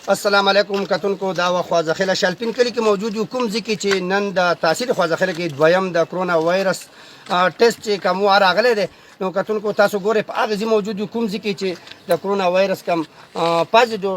السلام علیکم کتونکو دا خوازه خله شالپین کلی کې موجود یو کوم ځکه چې نن د تاثیر خوازه خله کې دویم د کرونا وایرس ټیسټ چې کوم راغلی دی نو کتونکو تاسو ګورئ په هغه ځای موجود یو کوم ځکه چې د کرونا وایرس کوم پازیټیو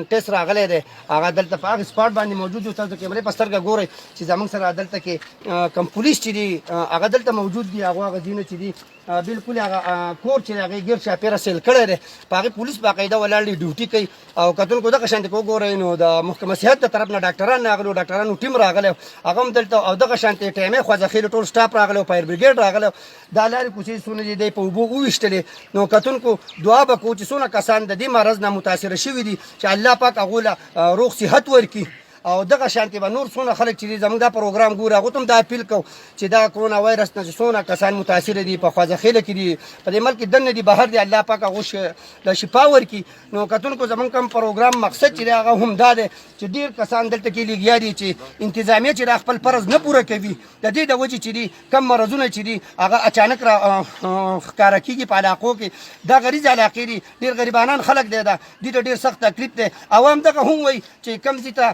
ټیسټ راغلی دی هغه دلته په هغه سپاټ باندې موجود یو تاسو کیمرې په سترګه ګورئ چې زموږ سره دلته کې کوم پولیس چې دي هغه دلته موجود دي هغه ځینې چې دي بالکل هغه کور چې هغه غیر چاپیره سیل کړی دی په هغې پولیس باقاعده ولاړ دي ډیوټي کوي او کتونکو دغه شانتې که وګورئ نو د محکمه صحت د طرف نه ډاکټران راغلي ډاکټرانو ټیم راغلی هغه هم دلته او دغه شانتې ټایمې خوځخېلو ټول سټاف راغلی فایر بریګیډ راغلی دا لارې کوڅې څونه چې دی په اوبو وویشتلې نو کتونکو دعا به کوو چې څونه کسان د دې مرض نه متاثره شوي دي چې الله پاک هغو له روغ صحت ورکړي او دغه شانتې به نور څونه خلک چې دي زموږ دا پروګرام ګوري هغو ته هم دا اپیل کوو چې دا کرونا وایرس نه چې څونه کسان متاثره دي په خوازخېله کې دي په دې ملک دننه دي بهر دي الله پاک هغو له شفا ورکړي نو کتونکو زموږ کوم پروګرام مقصد چې دی هغه هم دا دی چې ډېر کسان دلته کې لګیا دي چې انتظامیه چې دا خپل فرض نه پوره کوي د دې د وجې چې دي کم مرضونه چې دي هغه اچانک را ښکاره کېږي په علاقو کې دا غریز علاقې دي ډېر غریبانان خلک دی دا دې ته ډېر سخت تکلیف دی او هم دغه هم وایي چې کم ځای ته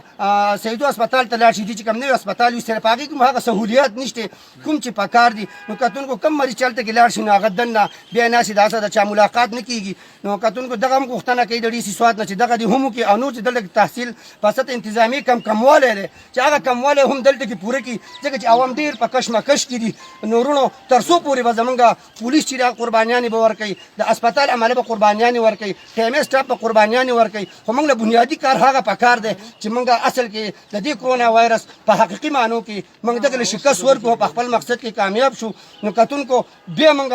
سیدو هسپتال ته لاړ شي دي چې کوم نوي هسپتال وي صرف هغې کوم هغه سهولیات نشته کوم چې پکار دي نو کتونکو کم مریض چې هلته کې لاړ شي نو هغه دننه بیا ناسې داسې د چا ملاقات نه کېږي نو کتونکو دغه هم غوښتنه کوي د ډي سي سوات نه چې دغه دې هم وکړي او نور چې دلته تحصیل په سطح انتظامي کموالی دی چې هغه کموالی هم دلته کې پوره کړي ځکه چې عوام ډېر په کشمکش کې دي نو وروڼو تر څو پورې به زمونږ پولیس چې دا قربانیانې به ورکوي د اسپتال عمله به قربانیانې ورکوي ټایمې سټاف به قربانیانې ورکوي خو موږ له بنیادي کار هغه پکار دی چې موږ اصل کې د دې کرونا وایرس په حقیقي معنو کې موږ دغه له شکست ورکړو په خپل مقصد کې کامیاب شو نو کتونکو بیا موږ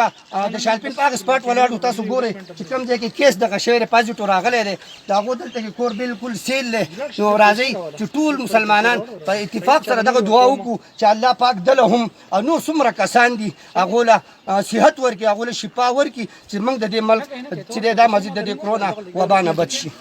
د شالپین په هغه سپاټ ولاړو تاسو ګورئ چې کوم ځای کې کیس دغه شی پازیټیو راغلی دی د هغو دلته کې کور بالکل سیل دی نو راځئ چې ټول مسلمانان په اتفاق سره دغه دعا وکړو چې الله پاک دله هم او نور څومره کسان دي هغو له صحت ورکړي هغو له شفا ورکړي چې موږ د دې ملک چې دی دا مزید د دې کرونا وبا نه بچ شي